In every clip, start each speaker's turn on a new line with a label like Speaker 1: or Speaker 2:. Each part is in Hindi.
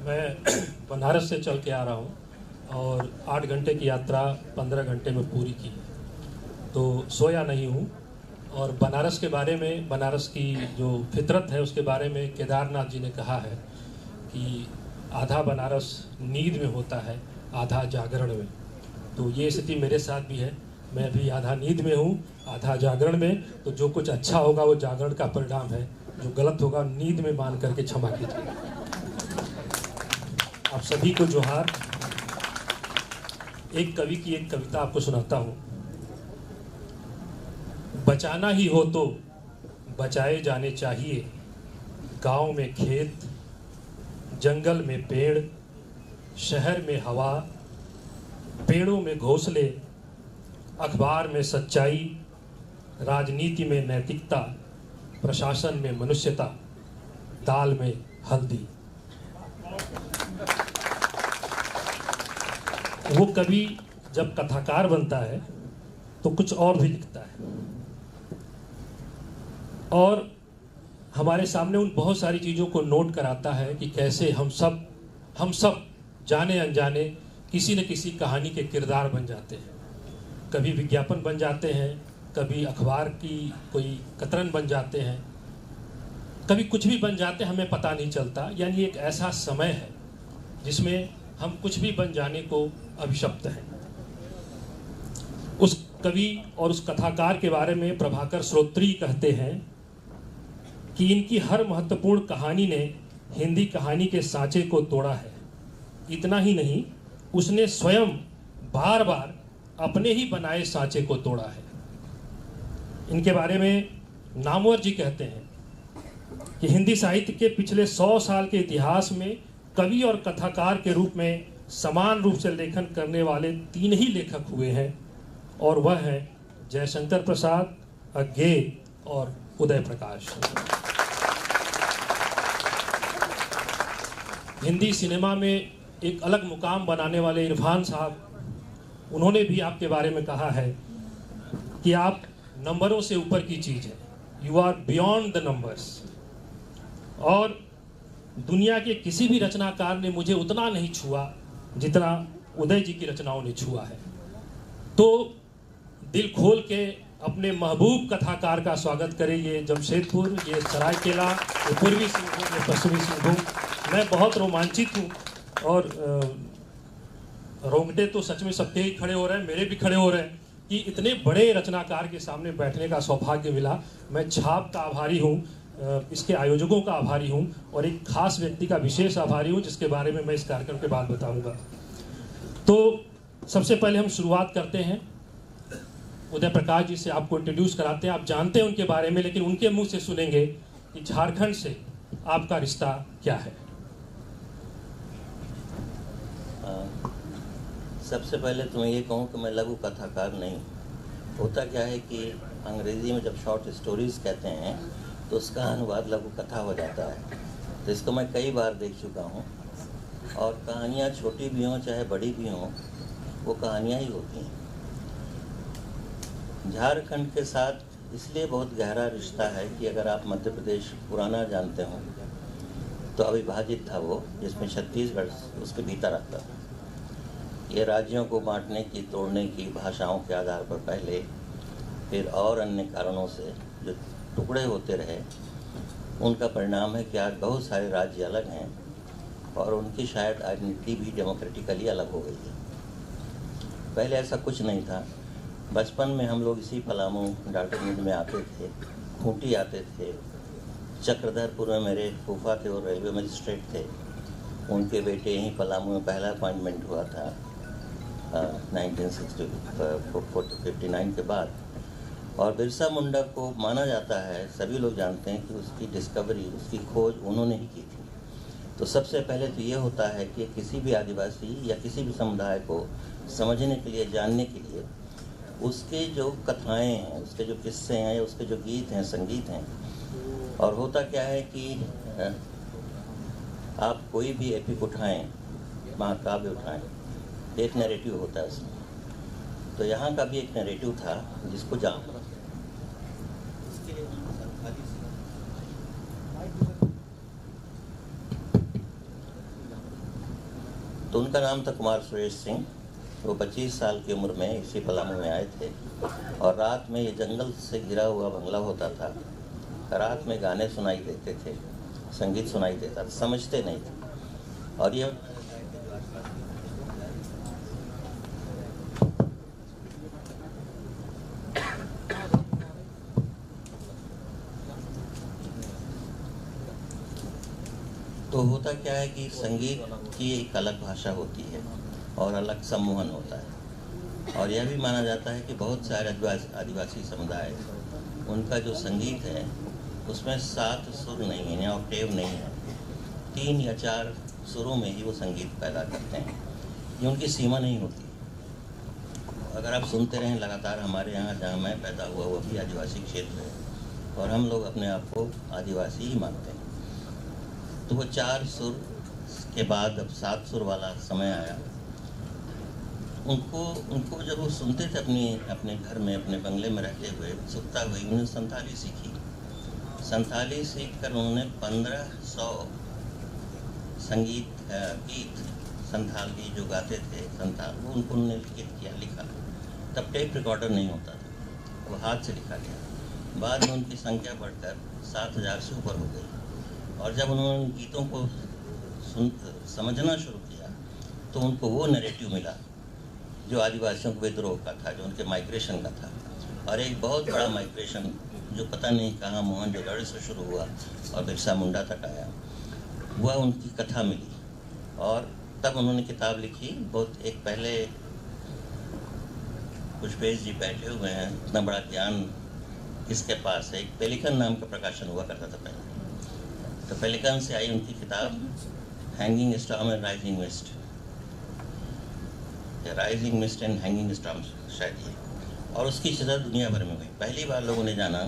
Speaker 1: मैं बनारस से चल के आ रहा हूँ और 8 घंटे की यात्रा 15 घंटे में पूरी की, तो सोया नहीं हूँ। और बनारस के बारे में, बनारस की जो फितरत है उसके बारे में केदारनाथ जी ने कहा है कि आधा बनारस नींद में होता है, आधा जागरण में। तो ये स्थिति मेरे साथ भी है। मैं भी आधा नींद में हूँ, आधा जागरण में। तो जो कुछ अच्छा होगा वो जागरण का परिणाम है, जो गलत होगा नींद में मान करके क्षमा कीजिए। आप सभी को जोहार। एक कवि की एक कविता आपको सुनाता हूँ। बचाना ही हो तो बचाए जाने चाहिए, गांव में खेत, जंगल में पेड़, शहर में हवा, पेड़ों में घोंसले, अखबार में सच्चाई, राजनीति में नैतिकता, प्रशासन में मनुष्यता, दाल में हल्दी। वो कवि जब कथाकार बनता है तो कुछ और भी लिखता है, और हमारे सामने उन बहुत सारी चीज़ों को नोट कराता है कि कैसे हम सब जाने अनजाने किसी न किसी कहानी के किरदार बन जाते हैं। कभी विज्ञापन बन जाते हैं, कभी अखबार की कोई कतरन बन जाते हैं, कभी कुछ भी बन जाते हैं, हमें पता नहीं चलता। यानी एक ऐसा समय है जिसमें हम कुछ भी बन जाने को अभिशप्त हैं। उस कवि और उस कथाकार के बारे में प्रभाकर श्रोत्री कहते हैं कि इनकी हर महत्वपूर्ण कहानी ने हिंदी कहानी के सांचे को तोड़ा है। इतना ही नहीं, उसने स्वयं बार बार अपने ही बनाए सांचे को तोड़ा है। इनके बारे में नामवर जी कहते हैं कि हिंदी साहित्य के पिछले 100 साल के इतिहास में कवि और कथाकार के रूप में समान रूप से लेखन करने वाले 3 ही लेखक हुए हैं, और वह हैं जयशंकर प्रसाद, अज्ञेय और उदय प्रकाश। हिंदी सिनेमा में एक अलग मुकाम बनाने वाले इरफान साहब, उन्होंने भी आपके बारे में कहा है कि आप नंबरों से ऊपर की चीज़ है, you are beyond the numbers. और दुनिया के किसी भी रचनाकार ने मुझे उतना नहीं छुआ जितना उदय जी की रचनाओं ने छुआ है। तो दिल खोल के अपने महबूब कथाकार का स्वागत करें। ये जमशेदपुर, ये सरायकेला, ये पूर्वी सिंहभूम, ये पश्चिमी सिंहभूम। मैं बहुत रोमांचित हूँ, और रोंगटे तो सच में सबके ही खड़े हो रहे हैं, मेरे भी खड़े हो रहे हैं कि इतने बड़े रचनाकार के सामने बैठने का सौभाग्य मिला। मैं छाप का आभारी हूँ, इसके आयोजकों का आभारी हूँ, और एक खास व्यक्ति का विशेष आभारी हूँ जिसके बारे में मैं इस कार्यक्रम के बाद बताऊँगा। तो सबसे पहले हम शुरुआत करते हैं, उदय प्रकाश जी से आपको इंट्रोड्यूस कराते हैं। आप जानते हैं उनके बारे में, लेकिन उनके मुंह से सुनेंगे कि झारखंड से आपका रिश्ता क्या है।
Speaker 2: सबसे पहले तो मैं ये कहूँ कि मैं लघु कथाकार नहीं। होता क्या है कि अंग्रेज़ी में जब शॉर्ट स्टोरीज़ कहते हैं तो उसका अनुवाद लघु कथा हो जाता है। तो इसको मैं कई बार देख चुका हूँ, और कहानियाँ छोटी भी हों चाहे बड़ी भी हों, वो कहानियाँ ही होती हैं। झारखंड के साथ इसलिए बहुत गहरा रिश्ता है कि अगर आप मध्य प्रदेश पुराना जानते हो तो अविभाजित था वो, जिसमें छत्तीसगढ़ उसके भीतर आता था। ये राज्यों को बांटने की, तोड़ने की, भाषाओं के आधार पर पहले, फिर और अन्य कारणों से जो टुकड़े होते रहे, उनका परिणाम है कि आज बहुत सारे राज्य अलग हैं, और उनकी शायद आइडेंटिटी भी डेमोक्रेटिकली अलग हो गई है। पहले ऐसा कुछ नहीं था। बचपन में हम लोग इसी पलामू, डाल्टनगंज में आते थे, खूंटी आते थे। चक्रधरपुर में मेरे फूफा थे और रेलवे मजिस्ट्रेट थे, उनके बेटे यहीं पलामू में पहला अपॉइंटमेंट हुआ था 1959 के बाद। और बिरसा मुंडा को माना जाता है, सभी लोग जानते हैं कि उसकी डिस्कवरी, उसकी खोज उन्होंने ही की थी। तो सबसे पहले तो ये होता है कि किसी भी आदिवासी या किसी भी समुदाय को समझने के लिए, जानने के लिए, उसके जो कथाएं हैं, उसके जो किस्से हैं, या उसके जो गीत हैं, संगीत हैं। और होता क्या है कि आप कोई भी एपिक उठाएं, महाकाव्य उठाएं, एक नैरेटिव होता है उसमें। तो यहाँ का भी एक नैरेटिव था जिसको जान तो उनका नाम था कुमार सुरेश सिंह। वो 25 साल की उम्र में इसी पलामू में आए थे और रात में ये जंगल से घिरा हुआ बंगला होता था। रात में गाने सुनाई देते थे, संगीत सुनाई देता था, समझते नहीं थे। और ये तो होता क्या है कि संगीत की एक अलग भाषा होती है और अलग सम्मोहन होता है। और यह भी माना जाता है कि बहुत सारे आदिवासी समुदाय, उनका जो संगीत है उसमें 7 सुर नहीं है, ऑक्टेव नहीं है, 3 या 4 सुरों में ही वो संगीत पैदा करते हैं। ये उनकी सीमा नहीं होती। अगर आप सुनते रहें लगातार, हमारे यहाँ जहाँ मैं पैदा हुआ वो भी आदिवासी क्षेत्र है और हम लोग अपने आप को आदिवासी ही मानते हैं। तो वो 4 सुर के बाद अब 7 सुर वाला समय आया। उनको जब वो सुनते थे अपने घर में, अपने बंगले में रहते हुए, उत्सुकता हुई, उन्होंने संथाली सीखी। संथाली सीख कर उन्होंने 1500 संगीत गीत संथाली जो गाते थे संथाल, वो उन्होंने लिखा। तब टेप रिकॉर्डर नहीं होता था, वो हाथ से लिखा गया। बाद में उनकी संख्या बढ़कर 7000 से ऊपर हो गई। और जब उन्होंने गीतों को समझना शुरू किया तो उनको वो नैरेटिव मिला जो आदिवासियों के विद्रोह का था, जो उनके माइग्रेशन का था। और एक बहुत बड़ा माइग्रेशन जो पता नहीं कहाँ मोहनजोदड़ो से शुरू हुआ और बिरसा मुंडा तक आया, वह उनकी कथा मिली। और तब उन्होंने किताब लिखी। बहुत एक पहले पुष्पेश जी बैठे हुए हैं, इतना बड़ा ज्ञान किसके पास है। एक पेलिकन नाम का प्रकाशन हुआ करता था पहले, तो पेलिकन से आई उनकी किताब hanging storm and rising mist, rising mist and hanging storm शायद ये। और उसकी चर्चा दुनिया भर में हुई। पहली बार लोगों ने जाना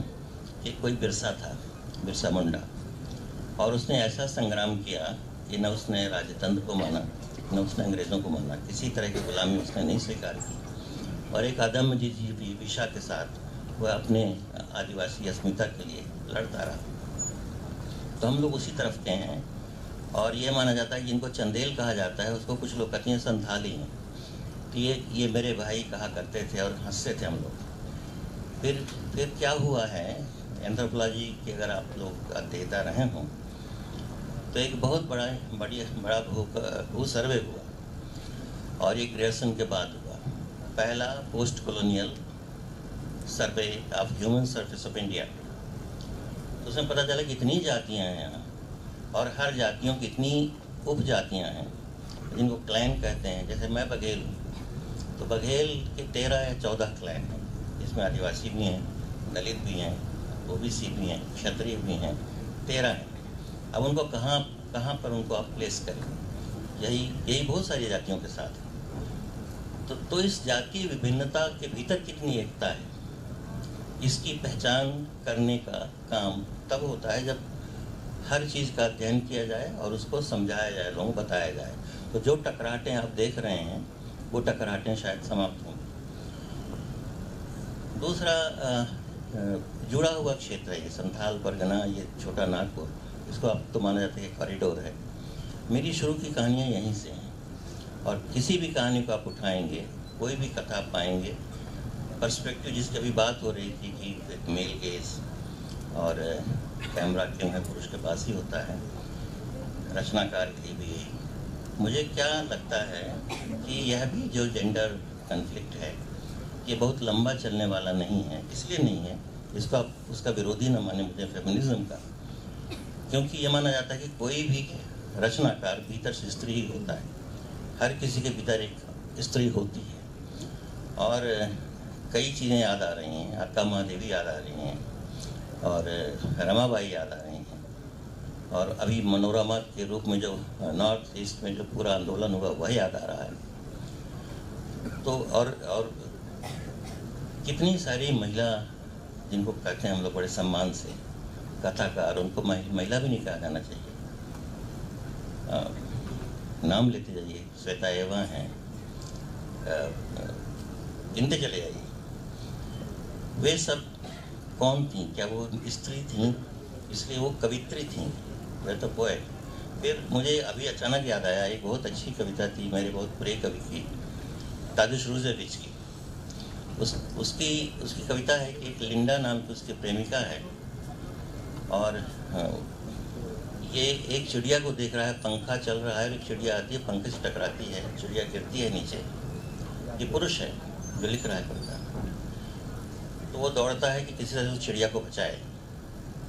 Speaker 2: कि कोई बिरसा था, बिरसा मुंडा, और उसने ऐसा संग्राम किया कि न उसने राजतंत्र को माना, न उसने अंग्रेज़ों को माना, किसी तरह की गुलामी उसने नहीं स्वीकार की। और एक अदम्य जिजीविषा के साथ वह अपने आदिवासी अस्मिता के लिए लड़ता रहा। तो हम लोग उसी तरफ के हैं। और ये माना जाता है कि जिनको चंदेल कहा जाता है उसको कुछ लोग कहते हैं संथाली हैं। तो ये मेरे भाई कहा करते थे और हंसते थे हम लोग। फिर क्या हुआ है, एंथ्रोपोलॉजी के अगर आप लोग अध्येता रहे हों तो एक बहुत बड़ा भू सर्वे हुआ और ये ग्रेजुएशन के बाद हुआ। पहला post colonial survey of human surface of India. तो उसमें पता चला कि इतनी जातियाँ हैं यहाँ और हर जातियों की इतनी उपजातियाँ हैं जिनको क्लैन कहते हैं। जैसे मैं बघेल हूँ तो बघेल के 13 या 14 क्लैन हैं, इसमें आदिवासी भी हैं, दलित भी हैं, ओबीसी भी हैं, क्षत्रिय भी हैं, 13 हैं। अब उनको कहाँ पर उनको आप प्लेस करें, यही बहुत सारी जातियों के साथ है। तो इस जातीय विभिन्नता के भीतर कितनी एकता है, इसकी पहचान करने का काम तब होता है जब हर चीज़ का अध्ययन किया जाए और उसको समझाया जाए, लोगों को बताया जाए। तो जो टकराहटें आप देख रहे हैं वो टकराहटें शायद समाप्त हों। दूसरा जुड़ा हुआ क्षेत्र है ये संथाल परगना, ये छोटा नागपुर, इसको अब तो माना जाता है कॉरिडोर है। मेरी शुरू की कहानियाँ यहीं से हैं और किसी भी कहानी को आप उठाएंगे, कोई भी कथा पाएंगे, पर्सपेक्टिव जिसकी अभी बात हो रही थी कि एक मेल गेज और कैमरा क्यों है पुरुष के पास ही होता है, रचनाकार की भी यही। मुझे क्या लगता है कि यह भी जो जेंडर कन्फ्लिक्ट है ये बहुत लंबा चलने वाला नहीं है। इसलिए नहीं है, इसको आप उसका विरोधी न माने मुझे फेमिनिज्म का, क्योंकि ये माना जाता है कि कोई भी रचनाकार भीतर से स्त्री ही होता है। हर किसी के भीतर एक स्त्री होती है। और कई चीज़ें याद आ रही हैं, अक्का महादेवी याद आ रही हैं और रमाबाई याद आ रही हैं। और अभी मनोरमा के रूप में जो नॉर्थ ईस्ट में जो पूरा आंदोलन हुआ वह याद आ रहा है। तो और कितनी सारी महिला जिनको कहते हैं हम लोग बड़े सम्मान से कथाकार, उनको महिला भी नहीं कहा जाना चाहिए। नाम लेते जाइए, श्वेता एवा हैं, गिनते चले जाइए। वे सब कौन थीं? क्या वो स्त्री थीं इसलिए वो कवित्री थीं? वे तो पोएट। फिर मुझे अभी अचानक याद आया, एक बहुत अच्छी कविता थी मेरे बहुत प्रिय कवि की, तादुश रूज़ेविच की। उसकी कविता है कि एक लिंडा नाम की उसकी प्रेमिका है, और ये एक चिड़िया को देख रहा है, पंखा चल रहा है, एक चिड़िया आती है, पंखे से टकराती है, चिड़िया गिरती है नीचे। ये पुरुष है जो लिख रहा है कविता। तो वो दौड़ता है कि किसी तरह उस चिड़िया को बचाए।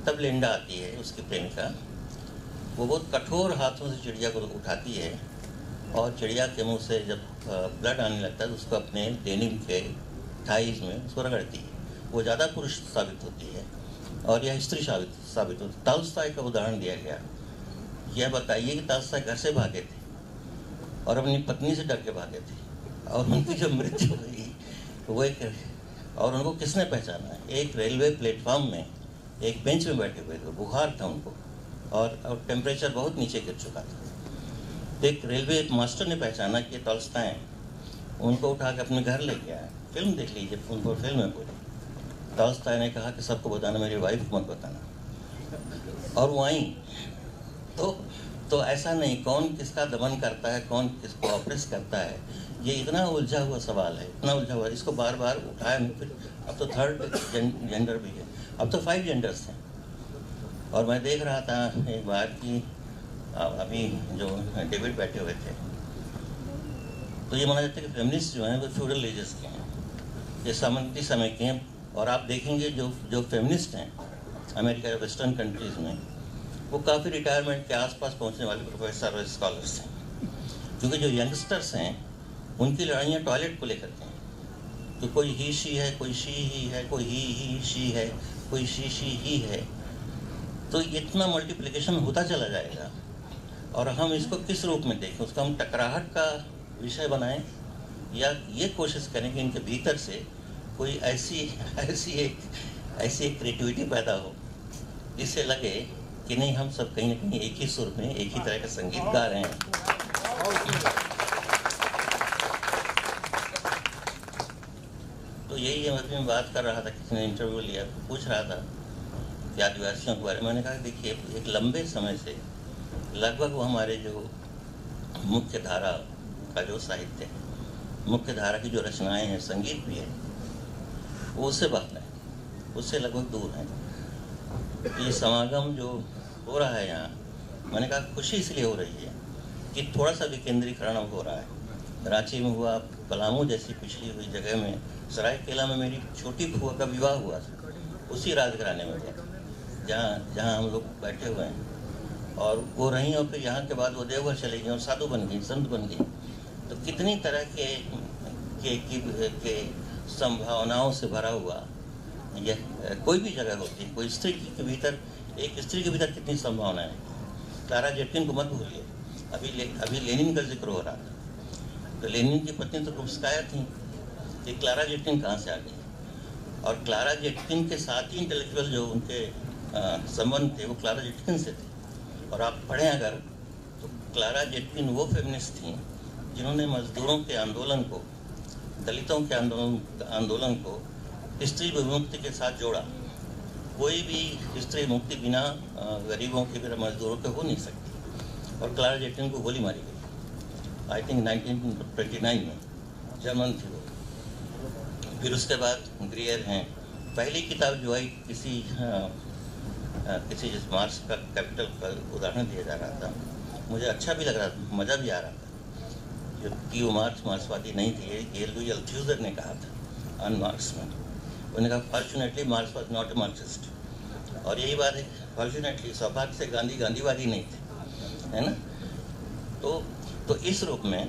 Speaker 2: तब लिंडा आती है, उसकी प्रेमिका। वो बहुत कठोर हाथों से चिड़िया को उठाती है, और चिड़िया के मुंह से जब ब्लड आने लगता है तो उसको अपने डेनिम के थाइज में उसको रगड़ती है। वो ज़्यादा पुरुष साबित होती है और यह स्त्री साबित होती है। तालस्ताय का उदाहरण दिया गया। यह बताइए कि तालस्ताय घर से भागे थे और अपनी पत्नी से डर के भागे थे, और उनकी जो मृत्यु हुई वो एक, और उनको किसने पहचाना है? एक रेलवे प्लेटफॉर्म में एक बेंच में बैठे हुए थे, बुखार था उनको, और टेम्परेचर बहुत नीचे गिर चुका था। एक रेलवे मास्टर ने पहचाना कि टॉल्स्टाय हैं, उनको उठा के अपने घर ले गया। फिल्म देख लीजिए, उनको फिल्म में बोली। टॉल्स्टाय ने कहा कि सबको बताना, मेरी वाइफ को मत बताना। और वो आई। तो ऐसा नहीं, कौन किसका दमन करता है, कौन किसको ऑप्रेस करता है, ये इतना उलझा हुआ सवाल है, इतना उलझा हुआ, इसको बार बार उठाया नहीं। फिर अब तो थर्ड जेंडर भी है, अब तो 5 जेंडर्स हैं। और मैं देख रहा था एक बार कि अभी जो डेविड बैठे हुए थे, तो ये माना जाता है कि फेमिनिस्ट जो हैं वो फ्यूडल एजेस के हैं, ये सामंती समय के हैं। और आप देखेंगे जो फेमिनिस्ट हैं अमेरिका या वेस्टर्न कंट्रीज़ में, वो काफ़ी रिटायरमेंट के आसपास पहुंचने वाले प्रोफेसर और स्कॉलर्स हैं, क्योंकि जो यंगस्टर्स हैं उनकी लड़ाइयाँ टॉयलेट को लेकर के हैं। तो कोई ही शी है, कोई शी ही है, कोई ही शी है, कोई शी ही है। तो इतना मल्टीप्लिकेशन होता चला जाएगा, और हम इसको किस रूप में देखें? उसको हम टकराहट का विषय बनाएं, या ये कोशिश करें कि इनके भीतर से कोई ऐसी एक क्रिएटिविटी पैदा हो जिससे लगे कि नहीं, हम सब कहीं ना कहीं एक ही सुर में एक ही तरह का संगीत गा रहे हैं। तो यही मैं बात कर रहा था, किसी ने इंटरव्यू लिया, पूछ रहा था कि आदिवासियों के बारे में। मैंने कहा देखिए, एक लंबे समय से लगभग वो हमारे जो मुख्य धारा का जो साहित्य है, मुख्य धारा की जो रचनाएं हैं, संगीत भी है, वो उससे बाहर है, उससे लगभग दूर है। ये समागम जो हो रहा है यहाँ, मैंने कहा खुशी इसलिए हो रही है कि थोड़ा सा विकेंद्रीकरण हो रहा है। रांची में हुआ, पलामू जैसी पिछड़ी हुई जगह में, सरायकेला में मेरी छोटी बुआ का विवाह हुआ था, उसी राजघराने में हुआ, जहाँ हम लोग बैठे हुए हैं। और वो रहीं, और फिर यहाँ के बाद वो देवघर चली गई और साधु बन गई, संत बन गई। तो कितनी तरह के संभावनाओं से भरा हुआ यह कोई भी जगह होती है। कोई स्त्री के भीतर, एक स्त्री के भीतर कितनी संभावनाएं हैं। क्लारा जेटकिन को मत भूलिए, अभी लेनिन का जिक्र हो रहा था, तो लेनिन की पत्नी तो रुस्काया थी, ये क्लारा जेटकिन कहाँ से आ गई? और क्लारा जेटकिन के साथ ही इंटेलेक्चुअल जो उनके संबंध थे वो क्लारा जेटकिन से थे। और आप पढ़ें अगर, तो क्लारा जेटकिन वो फेमिनिस्ट थी जिन्होंने मजदूरों के आंदोलन को, दलितों के आंदोलन को स्त्री विमुक्ति के साथ जोड़ा। कोई भी स्त्री मुक्ति बिना गरीबों के, बिना मजदूरों के हो नहीं सकती। और क्लारा जेटकिन को गोली मारी गई, आई थिंक 1929 में, जर्मन थी वो। फिर उसके बाद ग्रियर हैं। पहली किताब जो आई किसी जिस मार्क्स का कैपिटल का उदाहरण दिया जा रहा था, मुझे अच्छा भी लग रहा था, मज़ा भी आ रहा था, जबकि वो मार्क्सवादी नहीं थे। ये लुई अल्थ्यूजर ने कहा था ऑन मार्क्स में। उन्होंने कहा fortunately marks was not a Marxist. और यही बात है, फॉर्चुनेटली सौभाग्य से गांधीवादी नहीं थे, है ना। तो इस रूप में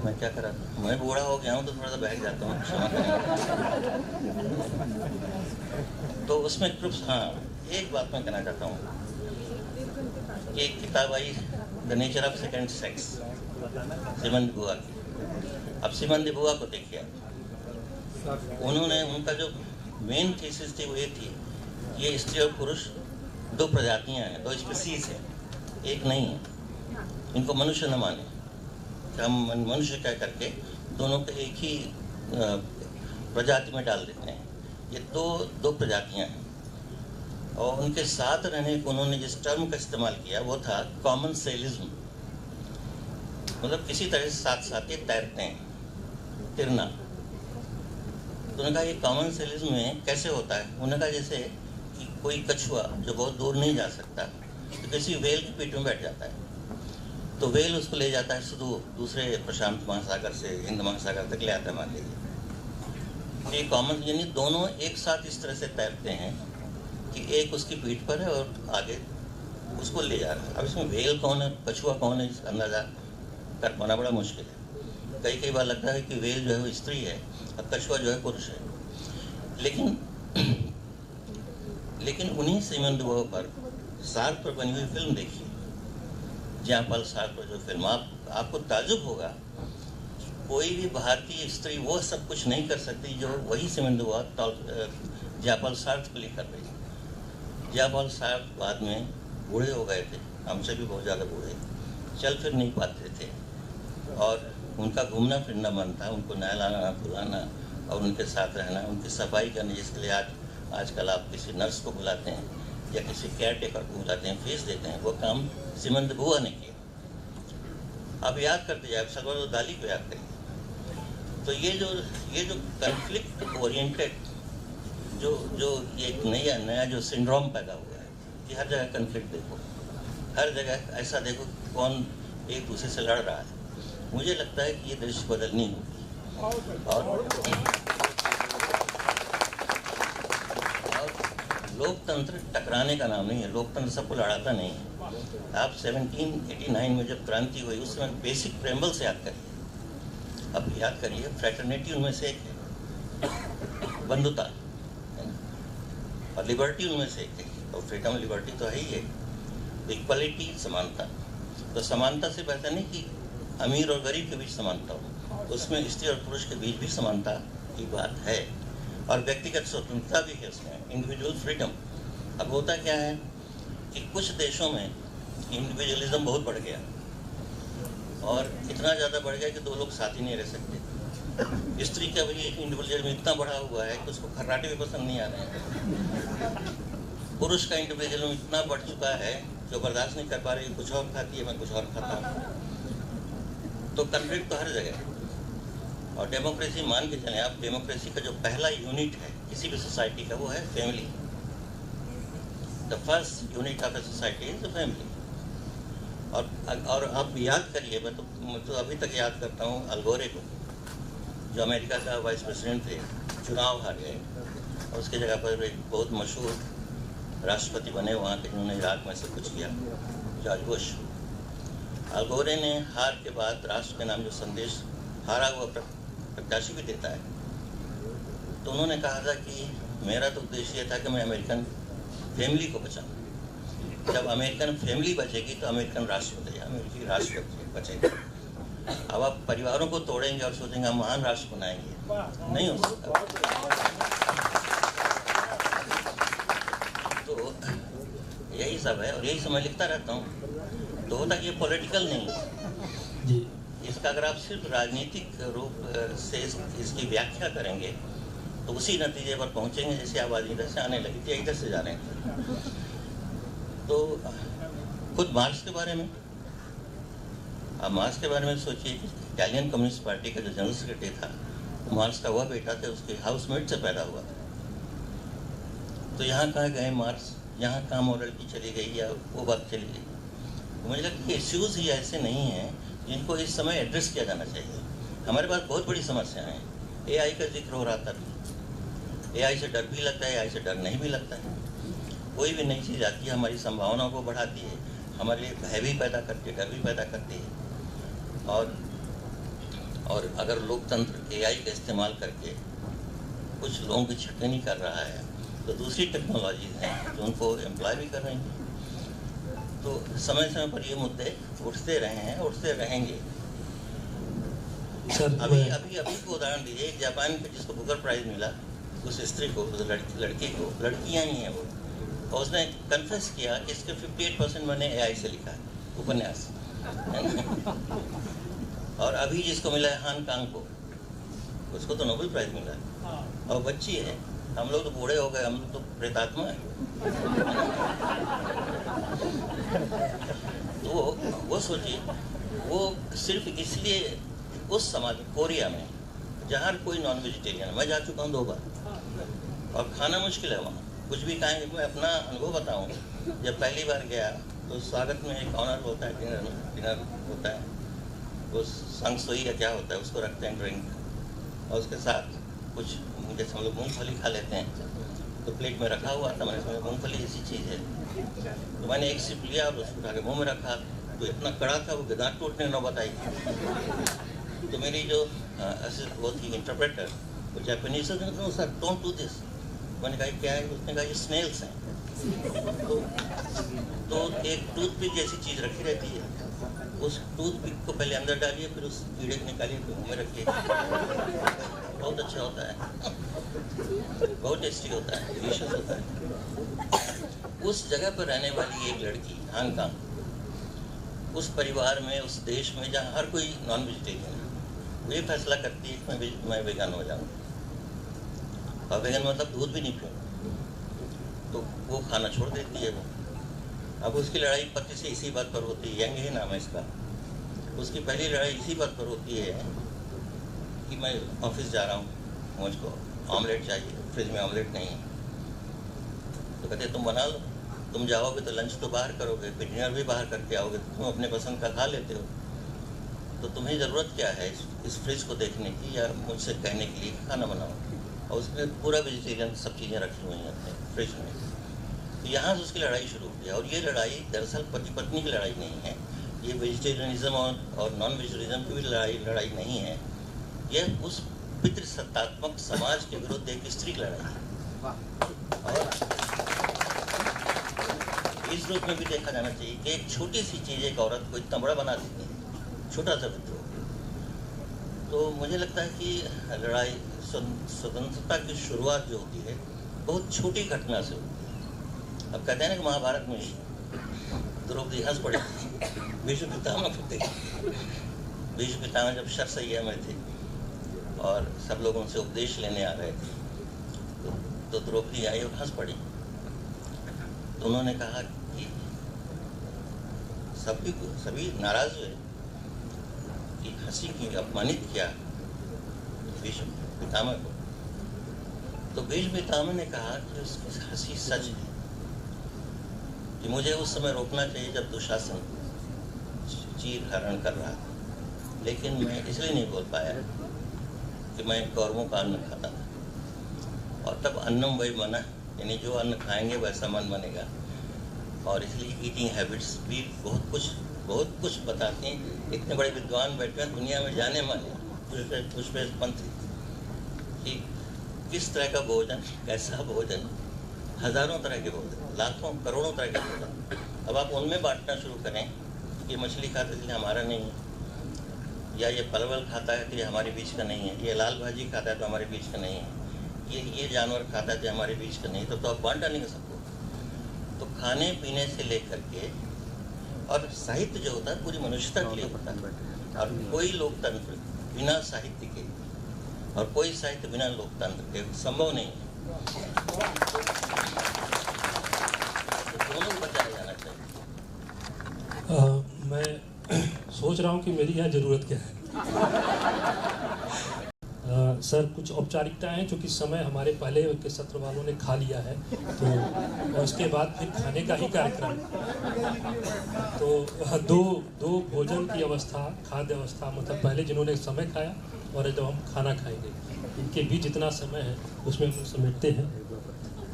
Speaker 2: मैं क्या कर रहा था, मैं बूढ़ा हो गया हूँ तो थोड़ा सा बैठ जाता हूँ, क्षमा करें। तो उसमें ग्रुप्स, हाँ, एक बात मैं कहना चाहता हूँ कि एक किताब आई the nature of second sex, Simone de Beauvoir की। अब सिमन दे बुआ को देखिए, उन्होंने, उनका जो मेन थीसिस थी वो ये थी, ये स्त्री और पुरुष दो प्रजातियां हैं, दो स्पीसीज है, एक नहीं है। इनको मनुष्य न माने, हम मनुष्य कह करके दोनों को एक ही प्रजाति में डाल देते हैं। ये दो प्रजातियां हैं। और उनके साथ रहने को उन्होंने जिस टर्म का इस्तेमाल किया वो था कॉमन सेलिज्म, मतलब किसी तरह से साथ साथ ये तैरते हैं, तिरना। तो उन्होंने कहा ये कॉमन सेलिज्म में कैसे होता है? उन्होंने कहा जैसे कि कोई कछुआ जो बहुत दूर नहीं जा सकता तो किसी वेल की पीठ में बैठ जाता है, तो वेल उसको ले जाता है सुदूर दूसरे प्रशांत महासागर से हिंद महासागर तक ले आता है, मान लीजिए। ये कॉमन यानी दोनों एक साथ इस तरह से तैरते हैं कि एक उसकी पीठ पर है और आगे उसको ले जा रहा है। अब इसमें वेल कौन है, कछुआ कौन है, इसका अंदाजा कर पाना बड़ा मुश्किल है। कई बार लगता है कि वेल जो है वो स्त्री है और कछुआ जो है पुरुष है। लेकिन उन्हीं सिमन दुबो पर सार्क पर बनी हुई फिल्म देखिए, जयपाल सार्क पर जो फिल्म, आपको ताजुब होगा कि कोई भी भारतीय स्त्री वो सब कुछ नहीं कर सकती जो वही सिमन दुबो जयपाल सार्क के लिए कर रही है। जयपाल सार्क बाद में बूढ़े हो गए थे, हमसे भी बहुत ज़्यादा बूढ़े, चल फिर नहीं पाते थे और उनका घूमना फिरना मन था, उनको नहलाना धुलाना और उनके साथ रहना, उनकी सफाई करनी, जिसके लिए आजकल आप किसी नर्स को बुलाते हैं या किसी केयर टेकर को बुलाते हैं, फीस देते हैं, वो काम सिमन दुबो ने किया। आप याद करते जाए, सलवार दाली को याद करिए। तो ये जो कन्फ्लिक्ट ओरिएंटेड जो एक नया जो सिंड्रोम पैदा हुआ है कि हर जगह कन्फ्लिक्ट देखो, हर जगह ऐसा देखो कौन एक दूसरे से लड़ रहा है। मुझे लगता है कि ये दृश्य बदलनी होगी और लोकतंत्र टकराने का नाम नहीं है। लोकतंत्र सबको लड़ाता नहीं है। आप 1789 में जब क्रांति हुई उस समय बेसिक प्रेम्बल से याद करिए। अब याद करिए, फ्रेटर्निटी उनमें से एक है, बंधुता, और लिबर्टी उनमें से एक है, और फ्रीडम लिबर्टी तो है ही है, इक्वलिटी समानता। तो समानता से बेहतर नहीं कि अमीर और गरीब के बीच समानता हो, उसमें स्त्री और पुरुष के बीच भी समानता की बात है और व्यक्तिगत स्वतंत्रता भी है उसमें, इंडिविजुअल फ्रीडम। अब होता क्या है कि कुछ देशों में इंडिविजुअलिज्म बहुत बढ़ गया और इतना ज़्यादा बढ़ गया कि दो लोग साथ ही नहीं रह सकते। स्त्री का भी इंडिविजुअलिज्म इतना बढ़ा हुआ है कि उसको खर्राटे भी पसंद नहीं आ रहे हैं। पुरुष का इंडिविजुअलिज्म इतना बढ़ चुका है जो बर्दाश्त नहीं कर पा रही, कुछ और खाती है, मैं कुछ और खाता हूँ। तो कन्फ्लिक्ट तो हर जगह है। और डेमोक्रेसी, मान के चलें आप, डेमोक्रेसी का जो पहला यूनिट है किसी भी सोसाइटी का वो है family. The first unit of a society is the family. और आप याद करिए, मैं तो अभी तक याद करता हूँ अल गोरे को, जो अमेरिका का वाइस प्रेसिडेंट थे, चुनाव हार गए और उसकी जगह पर एक बहुत मशहूर राष्ट्रपति बने वहाँ के, जिन्होंने इराक में सब कुछ किया, जॉर्ज बुश। अल गोरे ने हार के बाद राष्ट्र के नाम जो संदेश हारा हुआ प्रत्याशी भी देता है, तो उन्होंने कहा था कि मेरा तो उद्देश्य ये था कि मैं अमेरिकन फैमिली को बचाऊं। जब अमेरिकन फैमिली बचेगी तो अमेरिकन राष्ट्र बचेगा, अमेरिकी राष्ट्र बचेगा। अब आप परिवारों को तोड़ेंगे और सोचेंगे हम महान राष्ट्र बनाएंगे, नहीं हो सकता। तो यही सब है और यही समय लिखता रहता हूँ। तो होता कि ये पॉलिटिकल नहीं है, इसका अगर आप सिर्फ राजनीतिक रूप से इसकी व्याख्या करेंगे तो उसी नतीजे पर पहुंचेंगे जैसे आवाज़ इधर से आने लगी थी, इधर से जा रहे थे। तो खुद मार्क्स के बारे में, आप मार्क्स के बारे में सोचिए कि इटालियन कम्युनिस्ट पार्टी का जो जनरल सेक्रेटरी था मार्क्स का हुआ बेटा था, उसके हाउसमेट से पैदा हुआ था। तो यहाँ कहाँ गए मार्क्स, यहाँ कहाँ मॉरलिटी चली गई या वो बात चली गई। तो मुझे लगता है कि इश्यूज़ ही ऐसे नहीं हैं जिनको इस समय एड्रेस किया जाना चाहिए। हमारे पास बहुत बड़ी समस्याएं हैं। एआई का जिक्र हो रहा था, एआई से डर भी लगता है, एआई से डर नहीं भी लगता है। कोई भी नई चीज़ आती है हमारी संभावनाओं को बढ़ाती है, हमारे लिए भय भी पैदा करती है, डर भी पैदा करती है। और अगर लोकतंत्र एआई का इस्तेमाल करके कुछ लोगों की छटनी कर रहा है तो दूसरी टेक्नोलॉजीज हैं जो उनको एम्प्लॉय भी कर रही हैं। तो समय समय पर ये मुद्दे उठते रहे हैं, उठते रहेंगे।
Speaker 1: सर,
Speaker 2: अभी को उदाहरण दीजिए, एक जापान के जिसको बुकर प्राइज मिला, उस स्त्री को, लड़की को, लड़कियां ही हैं वो, और उसने कन्फेस किया कि इसके 58% मैंने एआई से लिखा है उपन्यास। और अभी जिसको मिला है हान कांग को, उसको तो नोबेल प्राइज मिला है और बच्ची है। हम लोग तो बूढ़े हो गए, हम लोग तो प्रेतात्मा है। तो वो सोचिए, वो सिर्फ इसलिए उस समाज कोरिया में जहाँ कोई नॉन वेजिटेरियन, मैं जा चुका हूँ 2 बार और खाना मुश्किल है वहाँ, कुछ भी खाएंगे। मैं अपना अनुभव बताऊँ, जब पहली बार गया तो स्वागत में एक ऑनर होता है, डिनर होता है, वो संगसोई या क्या होता है, उसको रखते हैं ड्रिंक, और उसके साथ कुछ जैसे हम लोग मूँगफली खा लेते हैं, तो प्लेट में रखा हुआ था, मैंने समझा मूँगफली ऐसी चीज़ है, तो मैंने एक सिप लिया और उसको उठा के मुँह में रखा, तो इतना कड़ा था वो दांत टूटने न बताई। तो मेरी जो वो थी इंटरप्रेटर, वो Japanese, no sir don't do this. मैंने कहा क्या है? उसने कहा ये स्नेल्स हैं। तो एक टूथपिक जैसी चीज़ रखी रहती है, उस टूथपिक को पहले अंदर डालिए, फिर उस कीड़े को निकालिए, फिर मुँह में रखिए। बहुत अच्छा होता है, बहुत टेस्टी होता है, डिलीशियस होता है। उस जगह पर रहने वाली एक लड़की हांगकांग, उस परिवार में, उस देश में जहाँ हर कोई नॉन वेजिटेरियन है, वो ये फैसला करती है कि मैं वेगन हो जाऊँ, और वेगन मतलब दूध भी नहीं पीऊँ, तो वो खाना छोड़ देती है वो। अब उसकी लड़ाई पति से इसी बात पर होती है, यंग ही नाम है इसका। उसकी पहली लड़ाई इसी बात पर होती है कि मैं ऑफिस जा रहा हूँ, मुझको ऑमलेट चाहिए, फ्रिज में ऑमलेट नहीं है। तो कहते तुम बना लो, तुम जाओगे तो लंच तो बाहर करोगे, फिर डिनर भी बाहर करके आओगे, तुम अपने पसंद का खा लेते हो, तो तुम्हें ज़रूरत क्या है इस फ्रिज को देखने की या मुझसे कहने के लिए खाना बनाओ। और उसमें पूरा वेजिटेरियन सब चीज़ें रखी हुई हैं अपने फ्रिज में। तो यहाँ से उसकी लड़ाई शुरू हुई। और ये लड़ाई दरअसल पति पत्नी की लड़ाई नहीं है, ये वेजिटेरियनिज्म और नॉन वेजिटेरिज्म की भी लड़ाई नहीं है, यह उस पितृसत्तात्मक समाज के विरुद्ध एक स्त्री की लड़ाई है। और इस रूप में भी देखा जाना चाहिए कि एक छोटी सी चीज़ एक औरत को इतना बड़ा बना देती है, छोटा सा विद्रोह। तो मुझे लगता है कि लड़ाई स्वतंत्रता की शुरुआत जो होती है बहुत छोटी घटना से होती है। अब कहते हैं ना कि महाभारत में द्रौपदी हंस पड़ी, भीष्म पितामह को देखी। भीष्म पितामह जब शरसैया में थे और सब लोग उनसे उपदेश लेने आ रहे थे, तो द्रौपदी आई और हंस पड़ी। तो उन्होंने कहा कि सभी नाराज हुए कि हंसी की, अपमानित किया भीष्म पितामह को। तो भीष्म पितामह ने कहा कि उसकी हंसी सच है, कि मुझे उस समय रोकना चाहिए जब दुशासन चीर हरण कर रहा था, लेकिन मैं इसलिए नहीं बोल पाया कि मैं कौरवों का अन्न खाता था। और तब अन्नम वही मना, यानी जो अन्न खाएंगे वैसा मन बनेगा। और इसलिए ईटिंग हैबिट्स भी बहुत कुछ बताती हैं। इतने बड़े विद्वान बैठे हैं दुनिया में, जाने माने पुष्पेश पंत, कि किस तरह का भोजन, कैसा भोजन, हज़ारों तरह के भोजन, लाखों करोड़ों तरह के भोजन। अब आप उनमें बांटना शुरू करें कि मछली खाता है इसलिए हमारा नहीं है, या ये परवल खाता है तो ये हमारे बीच का नहीं है, ये लाल भाजी खाता है तो हमारे बीच का नहीं है, ये जानवर खाता है तो हमारे बीच का नहीं, तो आप बांटा नहीं सबको। तो खाने पीने से लेकर के, और साहित्य जो होता है पूरी मनुष्यता के लिए होता है। और कोई लोकतंत्र बिना साहित्य के और कोई साहित्य बिना लोकतंत्र के संभव नहीं है। तो दोनों को बचाया जाना चाहिए।
Speaker 1: मैं सोच रहा हूँ कि मेरी यहाँ ज़रूरत क्या है। सर, कुछ औपचारिकताएं हैं जो कि समय हमारे पहले के सत्र वालों ने खा लिया है, तो और उसके बाद फिर खाने का ही कार्यक्रम। तो दो भोजन की अवस्था, खाद्य अवस्था, मतलब पहले जिन्होंने समय खाया और जब हम खाना खाएंगे, इनके बीच जितना समय है उसमें हम समेटते हैं।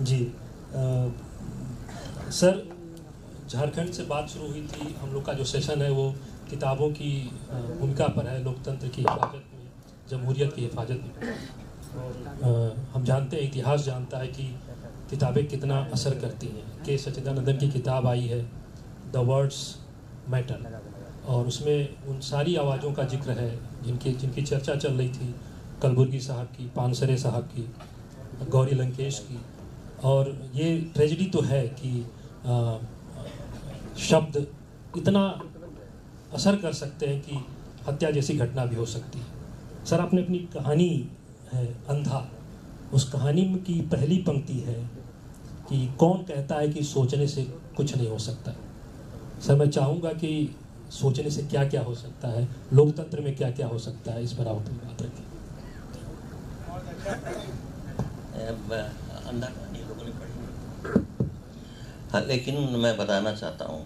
Speaker 1: जी सर, झारखंड से बात शुरू हुई थी, हम लोग का जो सेशन है वो किताबों की भूमिका पर है, लोकतंत्र की हिफाजत में, जमहूरियत की हिफाजत में। और हम जानते हैं, इतिहास जानता है कि किताबें कितना असर करती हैं। के सच्चिदानंदन की किताब आई है द वर्ड्स मैटर, और उसमें उन सारी आवाज़ों का जिक्र है जिनकी चर्चा चल रही थी, कलबुर्गी साहब की, पानसरे साहब की, गौरी लंकेश की। और ये ट्रेजेडी तो है कि शब्द इतना असर कर सकते हैं कि हत्या जैसी घटना भी हो सकती है। सर, आपने अपनी कहानी है अंधा, उस कहानी की पहली पंक्ति है कि कौन कहता है कि सोचने से कुछ नहीं हो सकता। सर मैं चाहूँगा कि सोचने से क्या क्या हो सकता है, लोकतंत्र में क्या क्या हो सकता है, इस पर आप अपनी बात रखें।
Speaker 2: अंधा कहानी लोगों ने पढ़ी, हाँ, लेकिन मैं बताना चाहता हूँ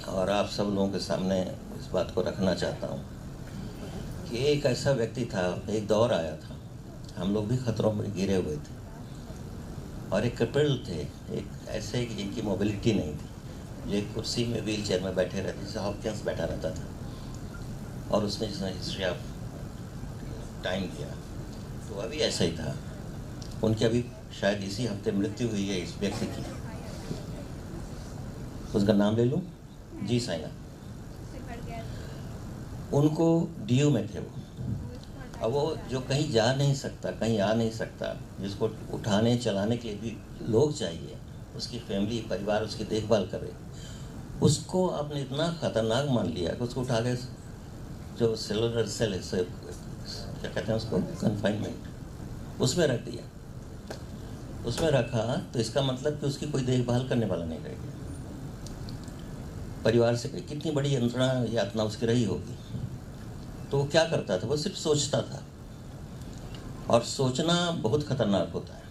Speaker 2: और आप सब लोगों के सामने इस बात को रखना चाहता हूँ कि एक ऐसा व्यक्ति था, एक दौर आया था, हम लोग भी खतरों में घिरे हुए थे और एक क्रिपल थे, एक ऐसे जिनकी मोबिलिटी नहीं थी, जो एक कुर्सी में व्हील चेयर में बैठे रहते, जैसे हॉपकिंस बैठा रहता था और उसने जिसने हिस्ट्री ऑफ टाइम किया, तो अभी ऐसा ही था। उनकी अभी शायद इसी हफ्ते मृत्यु हुई है इस व्यक्ति की, उसका नाम ले लूँ, जी साइना। उनको डीयू में थे वो, अब वो जो कहीं जा नहीं सकता, कहीं आ नहीं सकता, जिसको उठाने चलाने के लिए भी लोग चाहिए, उसकी फैमिली परिवार उसकी देखभाल करे, उसको आपने इतना ख़तरनाक मान लिया कि उसको उठा के जो सेलुलर सेल है, क्या कहते हैं उसको, कन्फाइनमेंट, उसमें रख दिया। उसमें रखा तो इसका मतलब कि उसकी कोई देखभाल करने वाला नहीं रह गया। परिवार से कितनी बड़ी यंत्रणा यातना उसकी रही होगी। तो वो क्या करता था, वो सिर्फ सोचता था, और सोचना बहुत खतरनाक होता है,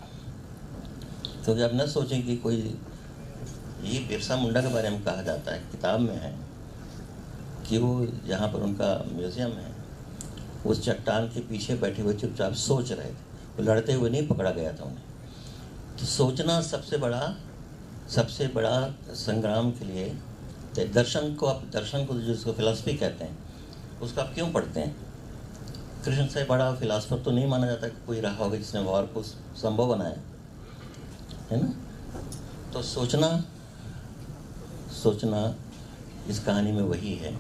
Speaker 2: क्योंकि आप न सोचें कि कोई, ये बिरसा मुंडा के बारे में कहा जाता है, किताब में है कि वो जहाँ पर उनका म्यूज़ियम है, उस चट्टान के पीछे बैठे हुए चुपचाप सोच रहे थे, वो लड़ते हुए नहीं पकड़ा गया था उन्हें। तो सोचना सबसे बड़ा संग्राम के लिए, दर्शन को जिसको फिलॉसफी कहते हैं, उसको आप क्यों पढ़ते हैं? कृष्ण से बड़ा फिलासफर तो नहीं माना जाता कि कोई रहा होगा जिसने वॉर को संभव बनाया, है ना। तो सोचना इस कहानी में वही है,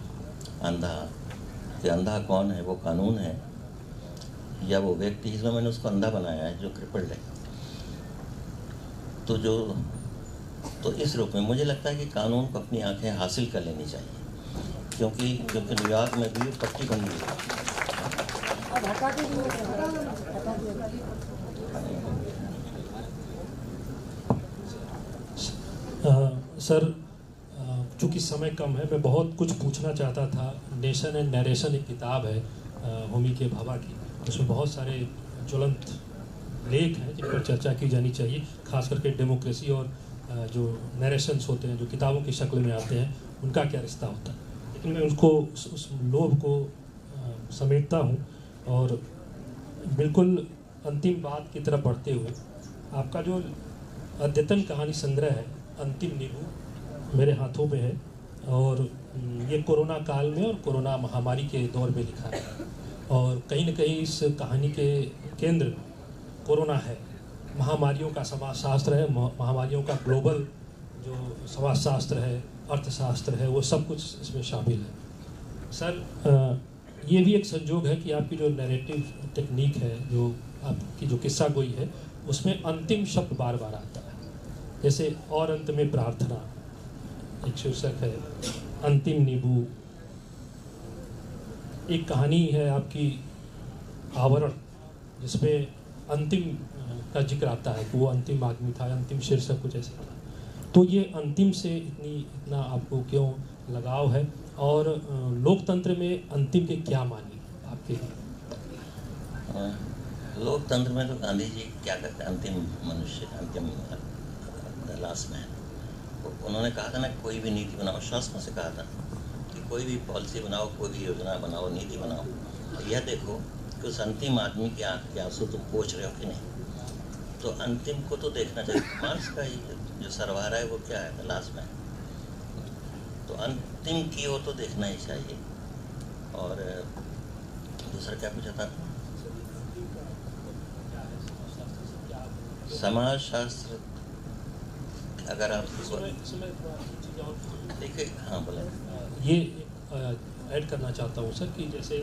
Speaker 2: अंधा, कि अंधा कौन है, वो कानून है या वो व्यक्ति, इसमें मैंने उसको अंधा बनाया है जो क्रिपल्ड है। तो इस रूप में मुझे लगता है कि कानून को अपनी आंखें हासिल कर लेनी चाहिए, क्योंकि न्यूयॉर्क में भी पट्टी बन गई है।
Speaker 1: सर चूँकि समय कम है, मैं बहुत कुछ पूछना चाहता था। नेशन एंड नरेशन एक किताब है होमी के भाभा की, उसमें बहुत सारे ज्वलंत लेख हैं जिन पर चर्चा की जानी चाहिए, खास करके डेमोक्रेसी और जो नरेशंस होते हैं, जो किताबों की शक्ल में आते हैं, उनका क्या रिश्ता होता है। लेकिन मैं उसको उस लोभ को समेटता हूँ और बिल्कुल अंतिम बात की तरफ बढ़ते हुए, आपका जो अद्यतन कहानी संग्रह है अंतिम नींबू मेरे हाथों में है, और ये कोरोना काल में और कोरोना महामारी के दौर में लिखा है, और कहीं न कहीं इस कहानी के केंद्र में कोरोना है, महामारियों का समाजशास्त्र है, महामारियों का ग्लोबल जो समाजशास्त्र है, अर्थशास्त्र है, वो सब कुछ इसमें शामिल है। सर ये भी एक संयोग है कि आपकी जो नैरेटिव टेक्निक है, जो आपकी जो किस्सा गोई है, उसमें अंतिम शब्द बार बार आता है, जैसे और अंत में प्रार्थना एक शीर्षक है, अंतिम नींबू एक कहानी है आपकी आवरण, जिसमें अंतिम का जिक्र आता है कि वो अंतिम आदमी था, अंतिम शीर्षक कुछ ऐसा था। तो ये अंतिम से इतना आपको क्यों लगाव है, और लोकतंत्र में अंतिम के क्या मानी आपके लिए?
Speaker 2: लोकतंत्र में तो गांधी जी क्या कहते हैं, अंतिम मनुष्य, अंतिम लास्ट में उन्होंने कहा था ना, कोई भी नीति बनाओ, शास्त्रों से कहा था कि कोई भी पॉलिसी बनाओ, कोई भी योजना बनाओ, नीति बनाओ, यह देखो कि उस अंतिम आदमी की आँख के आंसू तुम पोंछ रहे हो कि नहीं। तो अंतिम को तो देखना चाहिए। मार्क्स का जो सर्वहारा है वो क्या है, लास्ट में, तो अंतिम की ओर तो देखना ही चाहिए। और दूसरा क्या पूछा था? समाज शास्त्र, अगर आप देखिए, हाँ बोले,
Speaker 1: ये ऐड करना चाहता हूँ सर कि जैसे